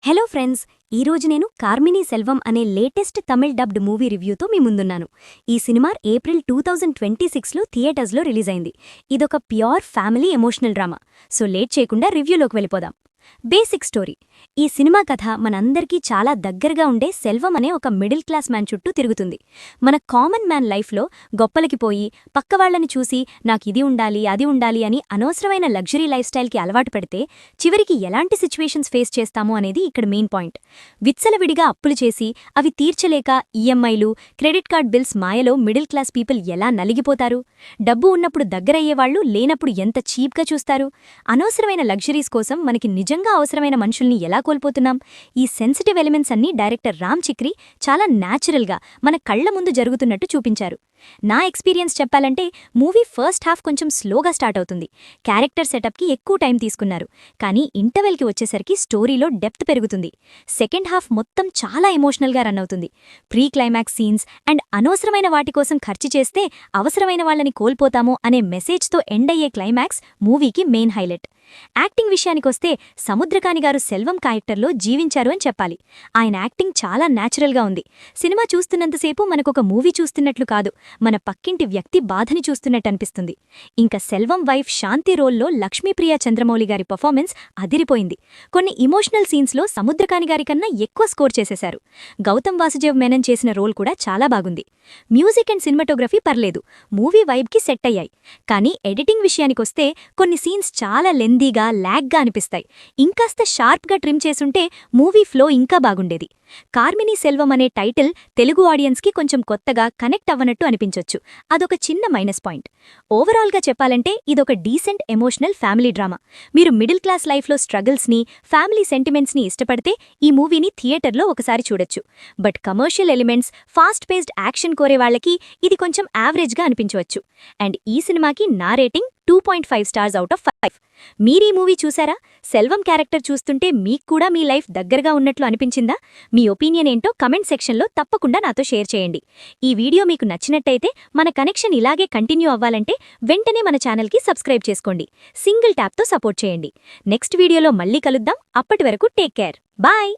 Hello friends, ఈరోజు నేను కార్మినీ సెల్వం అనే లేటెస్ట్ తమిళ్ డబ్డ్ మూవీ రివ్యూతో మీ ముందున్నాను. ఈ సినిమా ఏప్రిల్ 2026లో థియేటర్స్లో రిలీజ్ అయింది. ఇదొక pure family emotional drama. So late చేయకుండా రివ్యూలోకి వెళ్ళిపోదాం. Basic story. ఈ సినిమా కథ మనందరికీ చాలా దగ్గరగా ఉండే సెల్వం అనే ఒక మిడిల్ క్లాస్ మ్యాన్ చుట్టూ తిరుగుతుంది. మన కామన్ మ్యాన్ లైఫ్లో గొప్పలకి పోయి పక్కవాళ్లని చూసి నాకిది ఉండాలి అది ఉండాలి అని అనవసరమైన లగ్జరీ లైఫ్ స్టైల్కి అలవాటు పెడితే చివరికి ఎలాంటి సిచ్యువేషన్స్ ఫేస్ చేస్తాము అనేది ఇక్కడ మెయిన్ పాయింట్. విచ్చలవిడిగా అప్పులు చేసి అవి తీర్చలేక ఈఎంఐలు, క్రెడిట్ కార్డ్ బిల్స్ మాయలో మిడిల్ క్లాస్ పీపుల్ ఎలా నలిగిపోతారు? డబ్బు ఉన్నప్పుడు దగ్గరయ్యేవాళ్లు లేనప్పుడు ఎంత చీప్గా చూస్తారు? అనవసరమైన లగ్జరీస్ కోసం మనకి నిజంగా అవసరమైన మనుషుల్ని ఎలా కోల్పోతున్నాం? ఈ సెన్సిటివ్ ఎలిమెంట్స్ అన్నీ డైరెక్టర్ రామ్ చిక్రీ చాలా న్యాచురల్గా మన కళ్ల ముందు జరుగుతున్నట్టు చూపించారు. నా ఎక్స్పీరియన్స్ చెప్పాలంటే మూవీ ఫస్ట్ హాఫ్ కొంచెం స్లోగా స్టార్ట్ అవుతుంది. క్యారెక్టర్ సెటప్కి ఎక్కువ టైం తీసుకున్నారు, కానీ ఇంటర్వెల్కి వచ్చేసరికి స్టోరీలో డెప్త్ పెరుగుతుంది. సెకండ్ హాఫ్ మొత్తం చాలా ఎమోషనల్గా రన్ అవుతుంది. ప్రీ క్లైమాక్స్ సీన్స్ అండ్ అనవసరమైన వాటి కోసం ఖర్చు చేస్తే అవసరమైన వాళ్ళని కోల్పోతాము అనే మెసేజ్తో ఎండ్ అయ్యే క్లైమాక్స్ మూవీకి మెయిన్ హైలైట్. యాక్టింగ్ విషయానికొస్తే సముద్రకాని గారు సెల్వం క్యారెక్టర్లో జీవించారు అని చెప్పాలి. ఆయన యాక్టింగ్ చాలా న్యాచురల్గా ఉంది. సినిమా చూస్తున్నంతసేపు మనకొక మూవీ చూస్తున్నట్లు కాదు, మన పక్కింటి వ్యక్తి బాధని చూస్తున్నట్టు అనిపిస్తుంది. ఇంకా సెల్వం వైఫ్ శాంతి రోల్లో లక్ష్మీప్రియా చంద్రమౌళి గారి పర్ఫార్మెన్స్ అదిరిపోయింది. కొన్ని ఇమోషనల్ సీన్స్లో సముద్రకాని గారి కన్నా ఎక్కువ స్కోర్ చేసేశారు. గౌతమ్ వాసుదేవ్ మేనన్ చేసిన రోల్ కూడా చాలా బాగుంది. మ్యూజిక్ అండ్ సినిమాటోగ్రఫీ పర్లేదు, మూవీ వైబ్కి సెట్ అయ్యాయి. కానీ ఎడిటింగ్ విషయానికొస్తే కొన్ని సీన్స్ చాలా లెందీగా, ల్యాగ్గా అనిపిస్తాయి. ఇంకాస్త షార్ప్గా ట్రిమ్ చేసుంటే మూవీ ఫ్లో ఇంకా బాగుండేది. కార్మినీ సెల్వం అనే టైటిల్ తెలుగు ఆడియన్స్కి కొంచెం కొత్తగా కనెక్ట్ అవ్వనట్టు అనిపించొచ్చు. అదొక చిన్న మైనస్ పాయింట్. ఓవరాల్గా చెప్పాలంటే ఇదొక డీసెంట్ ఎమోషనల్ ఫ్యామిలీ డ్రామా. మీరు మిడిల్ క్లాస్ లైఫ్లో స్ట్రగుల్స్ని, ఫ్యామిలీ సెంటిమెంట్స్ని ఇష్టపడితే ఈ మూవీని థియేటర్లో ఒకసారి చూడొచ్చు. But commercial elements, fast paced action కోరే వాళ్లకి ఇది కొంచెం యావరేజ్గా అనిపించవచ్చు. అండ్ ఈ సినిమాకి నా రేటింగ్ 2.5 స్టార్స్ అవుట్ ఆఫ్ 5. మీరీ మూవీ చూసారా? సెల్వం క్యారెక్టర్ చూస్తుంటే మీకు కూడా మీ లైఫ్ దగ్గరగా ఉన్నట్లు అనిపించిందా? మీ ఒపీనియన్ ఏంటో కమెంట్ సెక్షన్లో తప్పకుండా నాతో షేర్ చేయండి. ఈ వీడియో మీకు నచ్చినట్టయితే మన కనెక్షన్ ఇలాగే కంటిన్యూ అవ్వాలంటే వెంటనే మన ఛానల్కి సబ్స్క్రైబ్ చేసుకోండి. సింగిల్ ట్యాప్తో సపోర్ట్ చేయండి. నెక్స్ట్ వీడియోలో మళ్ళీ కలుద్దాం. అప్పటి వరకు టేక్ కేర్. బాయ్.